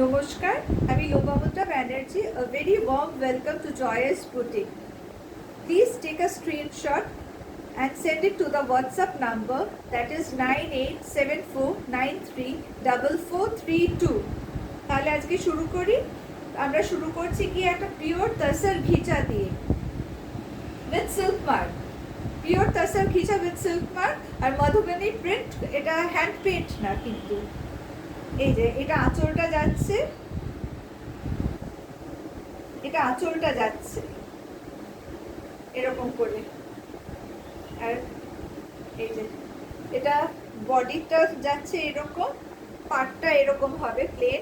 নমস্কার, আমি Lopamudra Banerjee. A very warm welcome to Joyous Boutique. Please take a screenshot and send it to the WhatsApp number, that is 9874934432. তাহলে আজকে শুরু করি. আমরা শুরু করছি কি একটা পিওর তসর ঘিচা দিয়ে with silk mark. Pure tussar ghicha with silk mark আর মধুবনী প্রিন্ট. এটা হ্যান্ড পেন্ট না, কিন্তু এই যে এটা আঁচলটা যাচ্ছে, এটা আঁচলটা যাচ্ছে এরকম করে, আর এই যে এটা বডিটা যাচ্ছে এরকম, পাটটা এরকম হবে প্লেন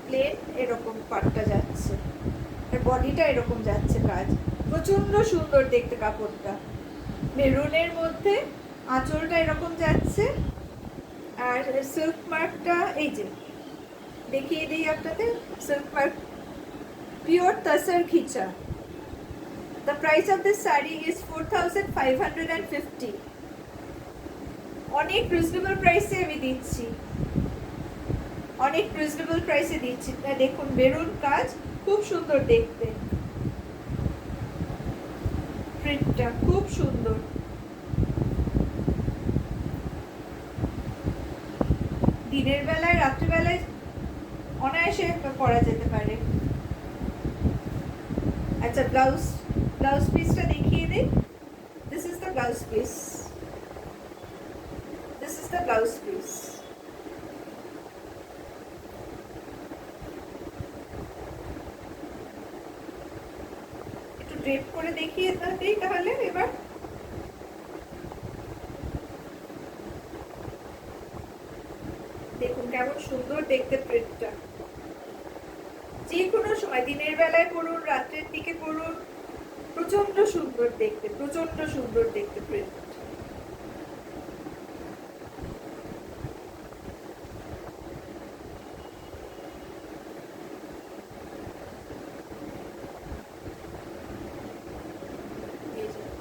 প্লেন, এরকম পাটটা যাচ্ছে আর বডিটা এরকম যাচ্ছে. কাজ প্রচন্ড সুন্দর দেখতে. কাপড়টা মেরুনের মধ্যে, আঁচলটা এরকম যাচ্ছে আর সিল্ক মার্কটা এই যে দেখিয়ে দিই আপনাদের. Silk mark pure tussar khicha. The price of this saree is 4550. অনেক রিজনেবল প্রাইসে আমি দিচ্ছি, অনেক রিজনেবল প্রাইসে দিচ্ছি. দেখুন মেরুন কাজ, খুব সুন্দর দেখতে, প্রিন্টটা খুব সুন্দর. দিনের বেলায় রাত্রিবেলায় অনায়াসে পরা যেতে পারে. আচ্ছা, ব্লাউজ পিসটা দেখিয়ে দিই. This is the blouse piece. This is the blouse piece. একটু ড্রেপ করে দেখিয়ে দিই তাহলে. এবার দেখুন কেমন সুন্দর দেখতে প্রিন্টটা. যে কোনো সময় দিনের বেলায় পরুন, রাত্রের দিকে পরুন, প্রচন্ড সুন্দর দেখতে, প্রচন্ড সুন্দর দেখতে প্রিন্ট.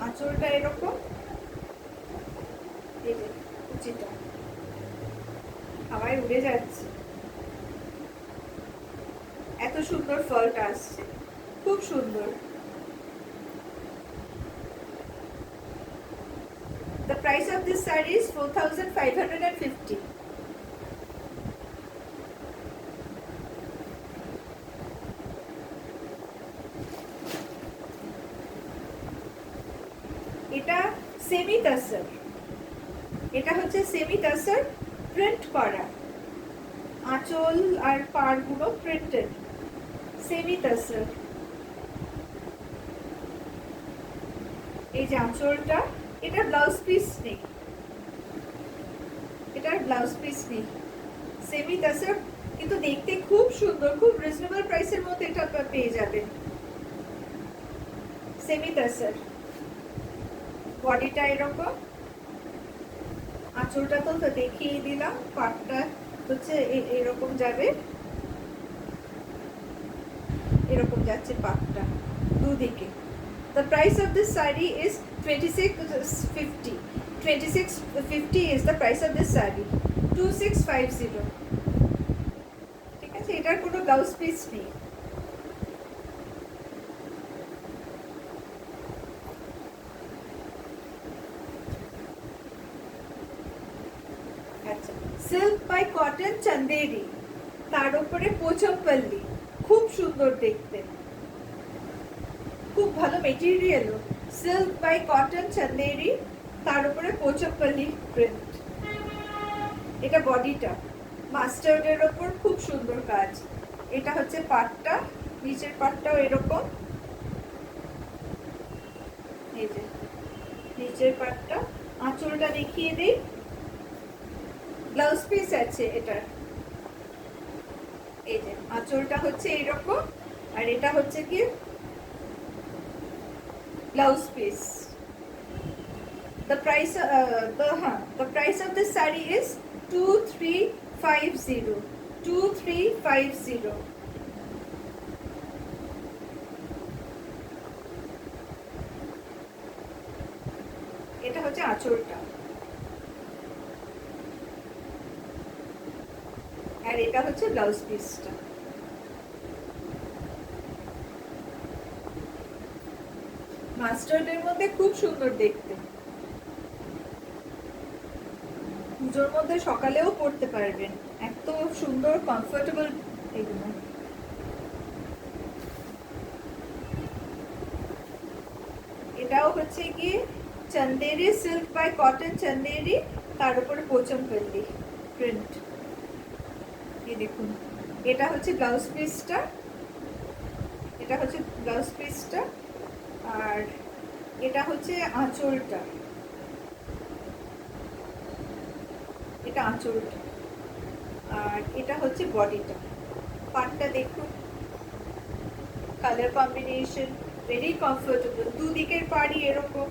আঁচলটা এরকম, এই যে কুচিটা হাওয়ায় উড়ে যাচ্ছে, এত সুন্দর ফলটা আসছে, খুব সুন্দর. The price of this saree is 4550. এটা সেমি তসর, এটা হচ্ছে সেমি তসর প্রিন্ট করা, আঁচল আর পাড়গুলো প্রিন্টেড, সেমি তসর. এই যে আঁচলটা, এটা ব্লাউজ পিস নেই, এটার ব্লাউজ পিস নেই, সেমি তসর, কিন্তু দেখতে খুব সুন্দর, খুব রিজনেবল প্রাইসের মধ্যে এটা পেয়ে যাবেন. সেমি তসর, বডিটা এরকম, আঁচলটা তো দেখিয়ে দিলাম, পাটটা হচ্ছে এরকম যাবে, এরকম যাচ্ছে পাটটা দুদিকে. The price of this saree is 2650. 2650 is the price of this saree. 2650. ঠিক আছে, এটার কোনো ব্লাউজ পিস নেই. আচ্ছা, সিল্ক বাই কটন চন্দেরি, তার উপরে পোচমপল্লি, খুব সুন্দর দেখতে, খুব ভালো মেটেরিয়ালও. সিল্ক বাই কটন চন্দেরি, তার উপরে পোচমপল্লি প্রিন্ট. এটা বডিটা মাস্টার্ডের ওপর, খুব সুন্দর কাজ. এটা হচ্ছে পাটটা, নিচের পাটটাও এরকম, এই যে নিচের পাটটা. আঁচলটা দেখিয়ে দিই, ব্লাউজ পিস আছে এটার. এই যে আঁচলটা হচ্ছে এরকম, আর এটা হচ্ছে কি blouse piece. The price of this saree is 2350. 2350. এটা হচ্ছে আঁচলটা. আর আর এটা হচ্ছে ব্লাউজ পিসটা। মাস্টার্ডের মধ্যে খুব সুন্দর দেখতে, পুজোর মধ্যে সকালেও পরতে পারবেন, এত সুন্দর কমফোর্টেবল এগুলো। এটাও হচ্ছে কি Chanderi silk by cotton Chanderi, তার উপরে পোচমপল্লি প্রিন্ট। এই দেখুন, এটা হচ্ছে ব্লাউজ পিসটা, এটা হচ্ছে ব্লাউজ পিসটা, আর এটা হচ্ছে আঁচলটা, এটা আঁচলটা, আর এটা হচ্ছে বডিটা। পাটটা দেখুন, কালার কম্বিনেশন ভেরি কমফোর্টেবল, দুদিকের পাড়ই এরকম,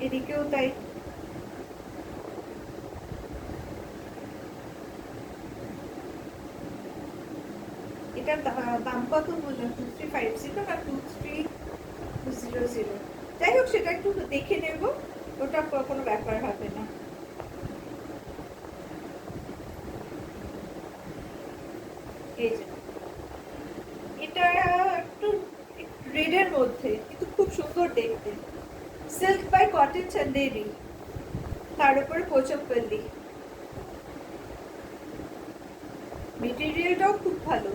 এদিকেও তাই। এটার দাম কত বললাম? 2350 না 2300? যাই হোক, সেটা একটু দেখে নেব, ওটা কোনো ব্যাপার হবে না। এই যে এটা একটু রেডের মধ্যে, কিন্তু খুব সুন্দর দেখতে, সিল্ক বাই কটন চন্দেরি, তার উপরে পোচমপল্লি। মেটেরিয়ালটাও খুব ভালো।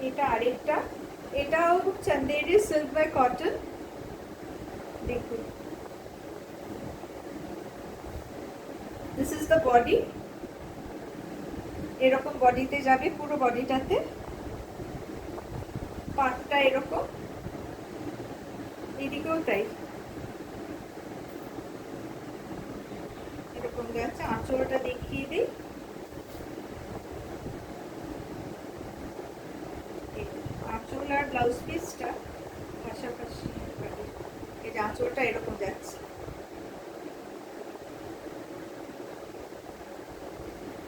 এটা আরেকটা, এটাও চন্দেরি সিল্ক বাই কটন। দেখুন, দিস ইজ দ্য বডি, এরকম বডিতে যাবে, পুরো বডিটাতে। পাটটা এরকম, এদিকেও তাই এরকম যাচ্ছে। আঁচলটা দেখিয়ে দিই, আঁচল আর ব্লাউজ পিসটা পাশাপাশি, এই যে আঁচলটা এরকম যাচ্ছে,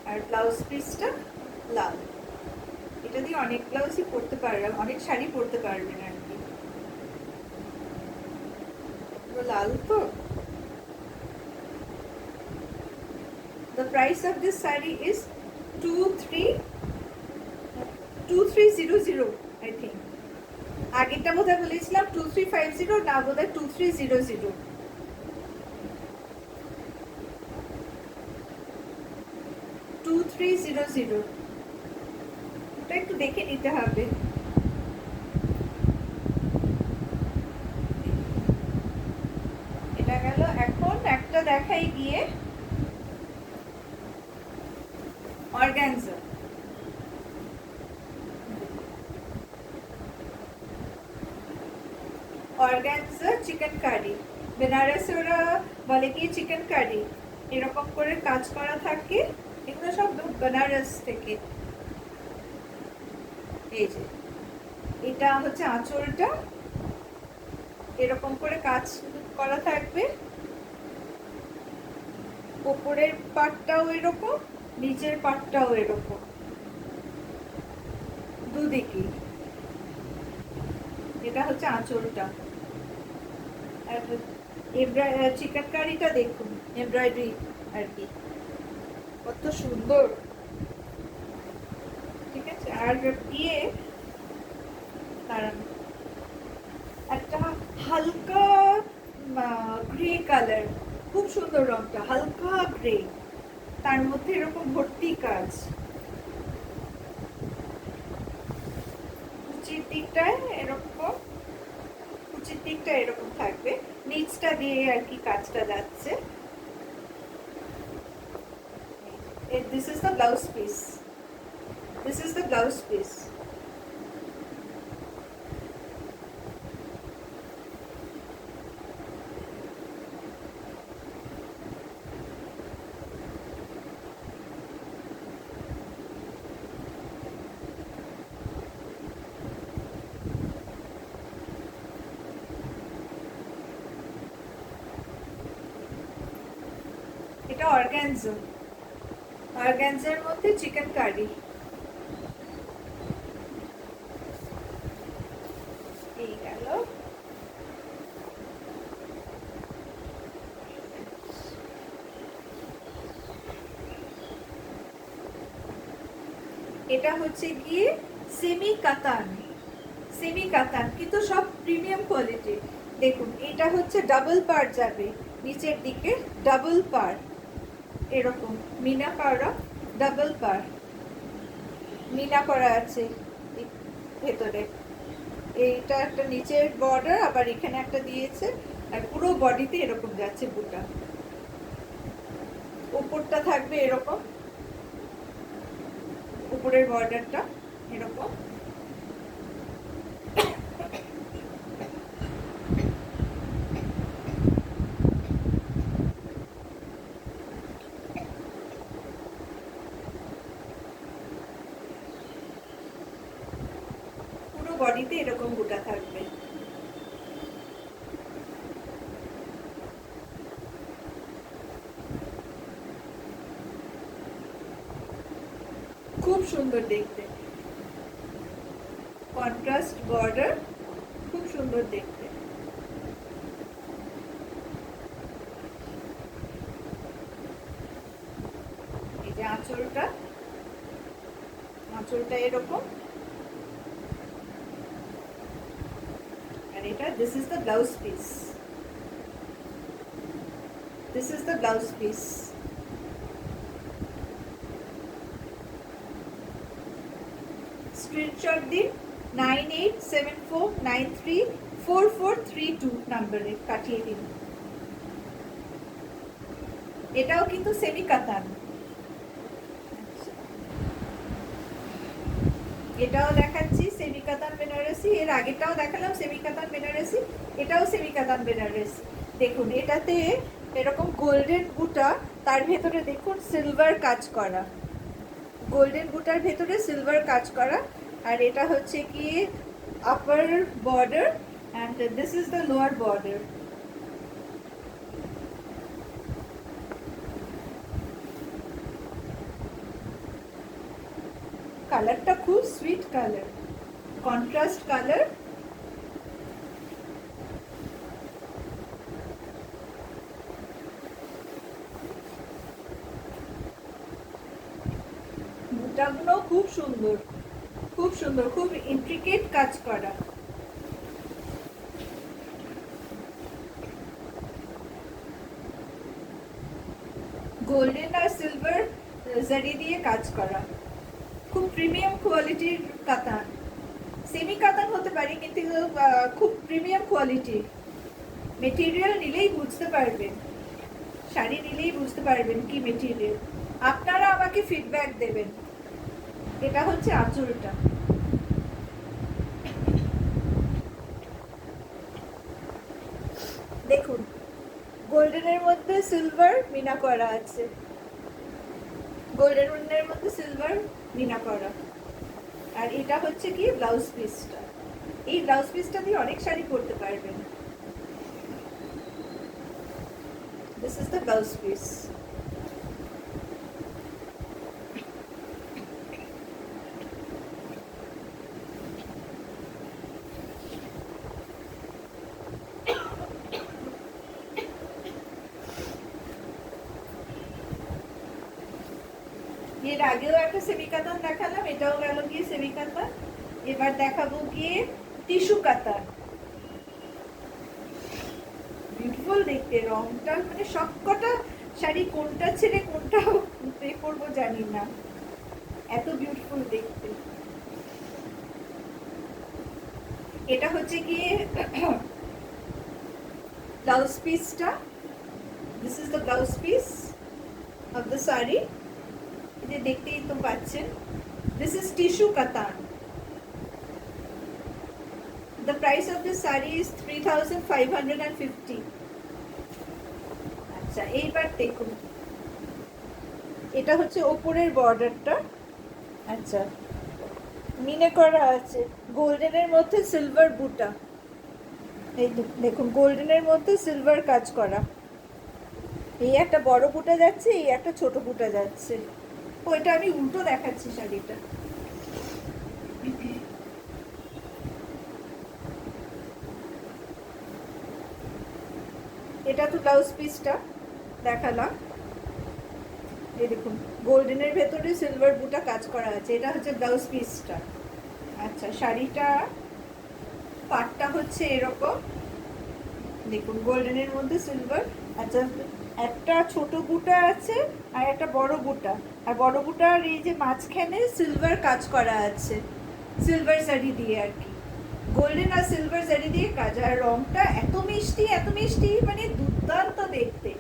আর ব্লাউজ পিসটা লাল। এটা দিয়ে অনেক ব্লাউজই পরতে পারবেন, অনেক শাড়ি পরতে পারবেন আর কি, লাল তো। The price of this saree is 2300, I think. আগেরটা বোধহয় বলেছিলাম 2350, না বোধহয় 2300। ওটা একটু দেখে নিতে হবে। এটা গেল। এখন একটা দেখাই গিয়ে অর্গানজা। অর্গানজা চিকেন কারি, বেনারসে ওরা বলে কি চিকেন কারি, এরকম করে কাজ করা থাকে, এগুলো সব বেনারস থেকে। এই যে এটা হচ্ছে আঁচলটা, এরকম করে কাজ করা থাকবে, উপরের পাটটাও এরকম, নিচের পাটটাও এরকম, দুদিকে। এটা হচ্ছে আঁচলটা। আর চিকেন কারিটা দেখুন, এমব্রয়ডারি আর কি, কত সুন্দর। ঠিক আছে, আর ইয়ে দাঁড়ান, একটা হালকা গ্রে কালার, খুব সুন্দর রংটা, হালকা গ্রে, তার মধ্যে এরকম ভর্তি কাজ, কুচির দিকটায় এরকম, কুচির দিকটা এরকম থাকবে, নিচটা দিয়ে আর কি কাজটা যাচ্ছে। This is the blouse piece. This is the blouse piece. এটা অর্গানজা, অর্গানজার মধ্যে চিকেন কারি। এই গেল। এটা হচ্ছে গিয়ে সেমি কাতান, সেমি কাতান কিন্তু সব প্রিমিয়াম কোয়ালিটি। দেখুন এটা হচ্ছে ডাবল পার যাবে নিচের দিকে, ডাবল পার এরকম মিনা করা, ডাবল পার মিনা করা আছে ভেতরে। এইটা একটা নিচের বর্ডার, আবার এখানে একটা দিয়েছে, আর পুরো বডিতে এরকম যাচ্ছে বুটা। উপরটা থাকবে এরকম, উপরের বর্ডারটা এরকম। পুরো বডিতে এরকম বুটা থাকবে। খুব সুন্দর দেখতে, কন্ট্রাস্ট বর্ডার, খুব সুন্দর দেখতে। এই যে আঁচলটা, আঁচলটা এরকম, আর এটা this is the blouse piece, this is the blouse piece. Screenshot দিন 9874934432 নম্বরে পাঠিয়ে দিন। এটাও কিন্তু সেমি কাতান, এটাও দেখাচ্ছি সেমি কাতান বেনারসি। এর আগেটাও দেখালাম সেমি কাতান বেনারসি, এটাও সেমি কাতান বেনারসি। দেখুন এটাতে এরকম গোল্ডেন বুটা, তার ভেতরে দেখুন সিলভার কাজ করা, গোল্ডেন বুটার ভেতরে সিলভার কাজ করা। আর এটা হচ্ছে কি upper border and this is the lower border. কালারটা খুব সুইট কালার, কন্ট্রাস্ট কালার। বুটাগুলো খুব সুন্দর, খুব সুন্দর, খুব ইন্ট্রিকেট কাজ করা। গোল্ডেন আর সিলভার জারি দিয়ে কাজ করা, খুব প্রিমিয়াম কোয়ালিটির কাতান। সেমি কাতান হতে পারে কিন্তু খুব প্রিমিয়াম কোয়ালিটি। মেটেরিয়াল নিলেই বুঝতে পারবেন, শাড়ি নিলেই বুঝতে পারবেন কি মেটেরিয়াল। আপনারা আমাকে ফিডব্যাক দেবেন। এটা হচ্ছে আঁচলটা, দেখুন গোল্ডেনের মধ্যে সিলভার মিনা করা আছে, গোল্ডেনের মধ্যে সিলভার মিনা করা। আর এটা হচ্ছে কি ব্লাউজ পিসটা, এই ব্লাউজ পিসটা দিয়ে অনেক শাড়ি পরতে পারবেন। This is the blouse piece. এর আগেও একটা সেমি কাতান দেখালাম, এটাও গেল গিয়ে সেমি কাতান। এবার দেখাবো গিয়ে টিস্যু কাতান। বিউটিফুল দেখতে, রংটা মানে সবকটা শাড়ি কোনটা ছেড়ে কোনটা পে করবো জানি না, এত বিউটিফুল দেখতে। এটা হচ্ছে গিয়ে ব্লাউজ পিসটা, this is the blouse piece of the sari. যে দেখতেই তো পাচ্ছেন, দিস ইজ টিস্যু কাতান। The price of this saree is 3550. আচ্ছা এইবার দেখুন, এটা হচ্ছে ওপরের বর্ডারটা। আচ্ছা মিনে করা আছে, গোল্ডেনের মধ্যে সিলভার বুটা। এই দেখুন গোল্ডেনের মধ্যে সিলভার কাজ করা। এই একটা বড় বুটা যাচ্ছে, এই একটা ছোট বুটা যাচ্ছে। ওইটা আমি উল্টো দেখাচ্ছি শাড়িটা। এটা তো ব্লাউজ পিসটা দেখালাম। এই দেখুন গোল্ডেনের ভেতরে সিলভার বুটা কাজ করা আছে, এটা হচ্ছে ব্লাউজ পিসটা। আচ্ছা শাড়িটা পাটটা হচ্ছে এরকম, দেখুন গোল্ডেনের মধ্যে সিলভার। আচ্ছা একটা ছোট বুটা আছে আর একটা বড় বুটা, আর বড় বুটার এই যে মাঝখানে সিলভার কাজ করা আছে, সিলভার শাড়ি দিয়ে আর কি, গোল্ডেন আর সিলভার শাড়ি দিয়ে কাজ। আর রংটা এত মিষ্টি এত মিষ্টি, মানে দুর্দান্ত দেখতে,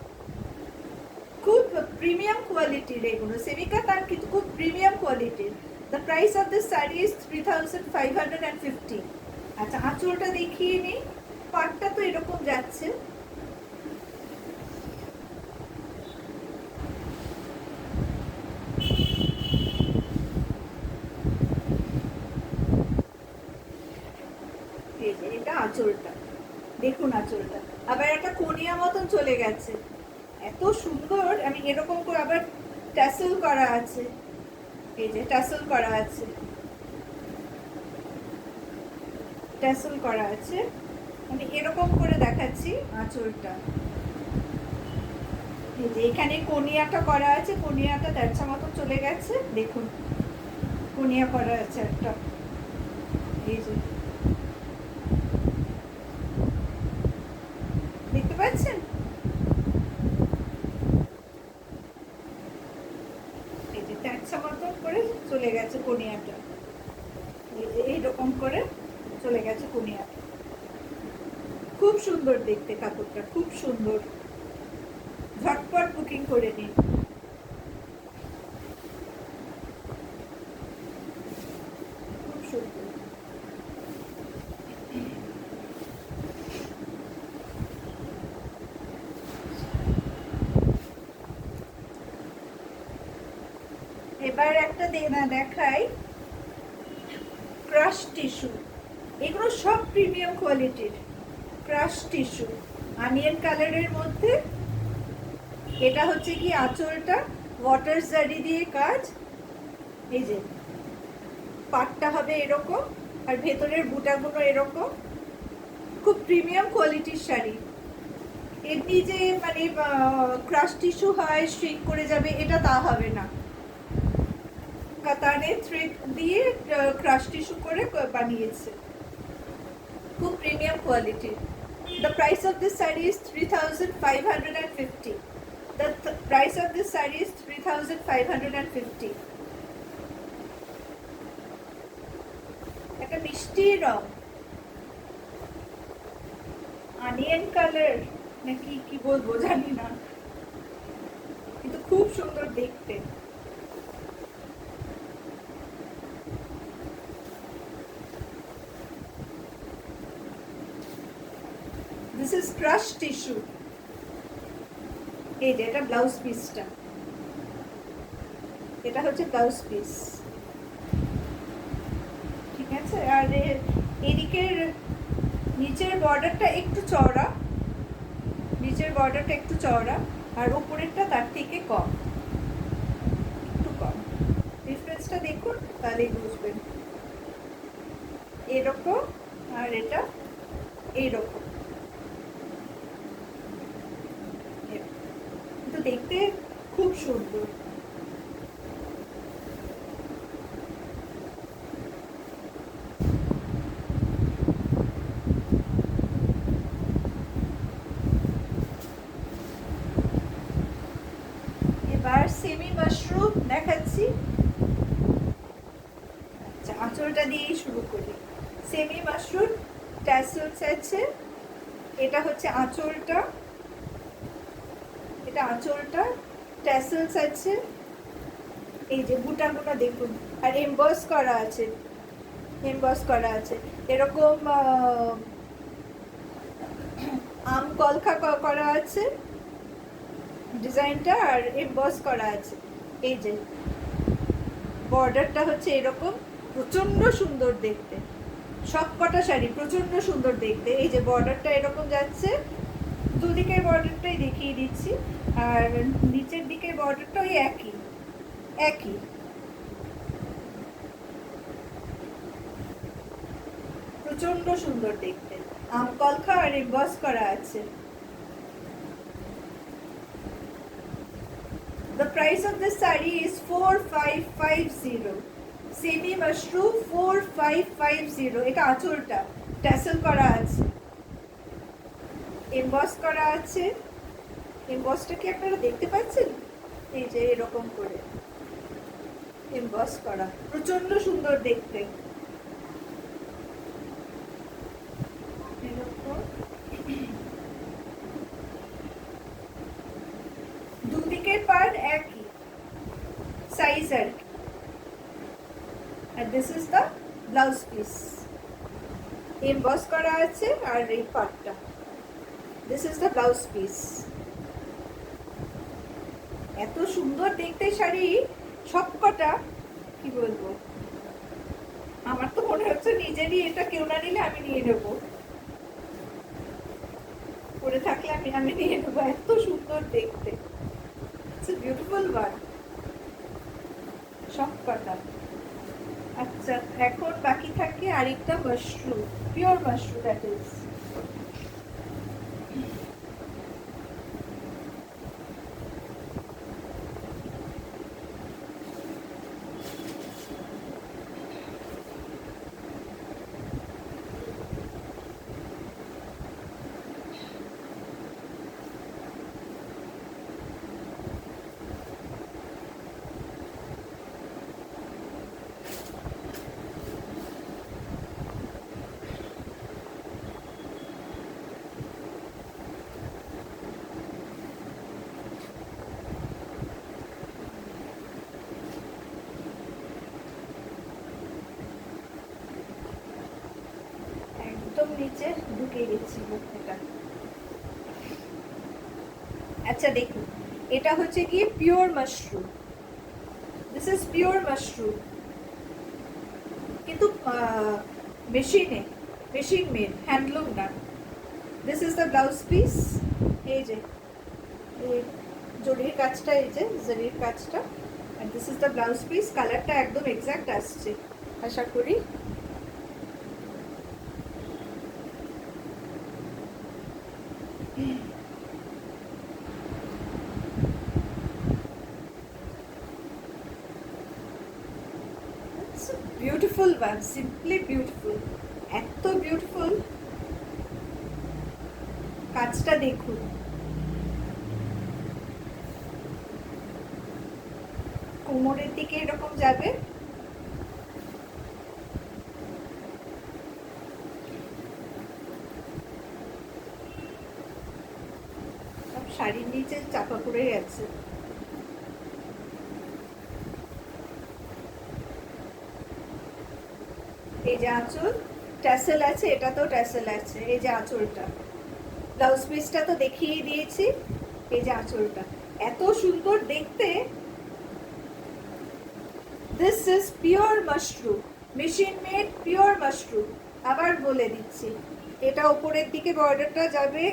খুব প্রিমিয়াম কোয়ালিটির এগুলো, সেমি কাতান কিন্তু খুব প্রিমিয়াম কোয়ালিটির। The price of this sari is 3550। আচ্ছা আঁচলটা দেখিয়ে নিই, পাটটা তো এরকম যাচ্ছে, এটা আঁচলটা, দেখুন আঁচলটা আবার একটা কোনিয়া মতন চলে গেছে, এত সুন্দর। আমি এরকম করে আবার ট্যাসেল করা আছে, এই যে ট্যাসেল করা আছে, ট্যাসেল করা আছে। আমি এরকম করে দেখাচ্ছি আঁচলটা, এই যে এখানে কোনিয়াটা করা আছে, কোনিয়াটা তেরছা মতন চলে গেছে, দেখুন কোনিয়া করা আছে একটা, এই যে দেখতে পাচ্ছেন, এই যে তেরছা মতন করে চলে গেছে কোনিয়াটা, এই যে এইরকম করে চলে গেছে কোনিয়াটা, খুব সুন্দর দেখতে কাপড়টা, খুব সুন্দর, ঝটপট বুকিং করে নিন। খুব সুন্দর। এবার একটা দেখাই ক্রাশ টিস্যু, এগুলো সব প্রিমিয়াম কোয়ালিটির ক্রাশ টিস্যু, অনিয়ন কালারের মধ্যে। এটা হচ্ছে কি আঁচলটা ওয়াটার জারি দিয়ে কাজ, এই যে পাটটা হবে এরকম আর ভেতরের বুটাগুলো এরকম, খুব প্রিমিয়াম কোয়ালিটির শাড়ি। এমনি যে মানে ক্রাশ টিস্যু হয় শ্রিঙ্ক করে যাবে, এটা তা হবে না, কাতানে থ্রেড দিয়ে ক্রাশ টিস্যু করে বানিয়েছে, খুব premium quality. The price of this saree is 3550. The price of this saree is 3550. একটা মিষ্টি রং, অনিয়ন কালার নাকি কি বলবো জানি না, কিন্তু খুব সুন্দর দেখতে। This is crushed tissue. এই যে এটা ব্লাউজ পিসটা, এটা হচ্ছে ব্লাউজ পিস, ঠিক আছে। আর এদিকের নিচের বর্ডারটা একটু চওড়া, নিচের বর্ডারটা একটু চওড়া আর উপরেরটা তার থেকে কম, একটু কম। ডিফারেন্সটা দেখুন তাহলেই বুঝবেন, এরকম আর এটা এইরকম, কিন্তু দেখতে খুব সুন্দর। এবার সেমি মাশরুম দেখাচ্ছি। আচ্ছা আঁচলটা দিয়েই শুরু করি। সেমি মাশরুম ট্যাসেলস আছে, এটা হচ্ছে আঁচলটা, এটা আঁচলটা, ট্যাসেলস আছে, এই যে বুটাগুলো দেখুন, আর এমবস করা আছে, এমবস করা আছে এরকম আম কলকা করা আছে ডিজাইনটা, আর এমবস করা আছে। এই যে বর্ডারটা হচ্ছে এরকম, প্রচন্ড সুন্দর দেখতে, সব কটা শাড়ি প্রচন্ড সুন্দর দেখতে। এই যে বর্ডারটা এরকম যাচ্ছে, দুদিকের বর্ডারটাই দেখিয়ে দিচ্ছি, আর নিচের দিকের বর্ডারটা ওই একই একই, প্রচন্ড সুন্দর দেখতে, আম কলকা আর এমবস করা আছে। The price of this saree is 4550. Semi mushroom 4550. এটা আঁচলটা ট্যাসেল করা আছে, এমবস করা আছে। এমবসটা কি আপনারা দেখতে পাচ্ছেন? এই যে এরকম করে এমবস করা, প্রচন্ড সুন্দর দেখতে। দুদিকের পার্ট একই সাইজ আর কি। and this is the blouse piece, emboss করা আছে। আর এই পার্টটা, this is the blouse piece। এত সুন্দর দেখতে শাড়ি সবকটা, কি বলবো, আমার তো মনে হচ্ছে নিজেরই এটা কেউ না নিলে আমি নিয়ে নেব, পরে থাকলে আমি নিয়ে নেবো, এত সুন্দর দেখতে। ইটস a beautiful one, সবকটা। আচ্ছা, এখন বাকি থাকে আরেকটা mushroom, pure mushroom that is. একদম নিচে ঢুকে গেছিল এটা। আচ্ছা দেখুন, এটা হচ্ছে কি pure mushroom, this is pure mushroom, কিন্তু মেশিন মেড, হ্যান্ডলুম না। This is the blouse piece. এই যে জরির কাজটা, এই যে জরির কাজটা, and this is the blouse piece। কালারটা একদম এক্সাক্ট আসছে আশা করি। বিউটিফুল ওয়ান, সিম্পলি বিউটিফুল, এত বিউটিফুল। কাজটা দেখুন, কোমরের দিকে এরকম যাবে, শাড়ির নিচে চাপা পড়ে গেছে। এই যে আঁচল, ট্যাসেল আছে, এটাতেও ট্যাসেল আছে। এই যে আঁচলটা, ব্লাউজ পিসটা তো দেখিয়ে দিয়েছি। এই যে আঁচলটা এত সুন্দর দেখতে। This is pure mushroom, machine made pure mushroom. আবার বলে দিচ্ছি, এটা উপরের দিকে বর্ডারটা যাবে,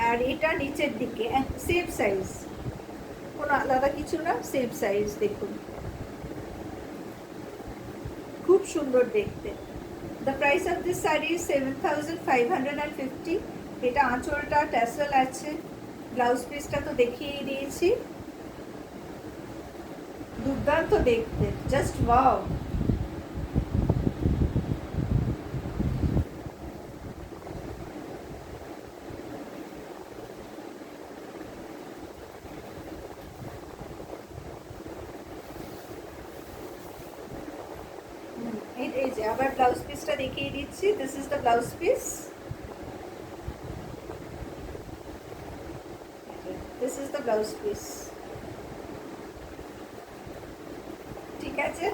আর এটা নিচের দিকে সেম সাইজ, কোনো আলাদা কিছু না, সেম সাইজ। দেখুন খুব সুন্দর দেখতে। The price of this sari is 7550। এটা আঁচলটা ট্যাসেল আছে, ব্লাউজ পিসটা তো দেখিয়ে দিয়েছি। দুর্দান্ত দেখতে, জাস্ট ওয়াও। এই যে আবার ব্লাউজ পিসটা দেখিয়ে দিচ্ছি। This is the blouse piece, this is the blouse piece. ঠিক আছে,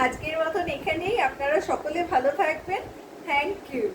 আজকের মতন এখানেই। আপনারা সকলে ভালো থাকবেন। Thank you.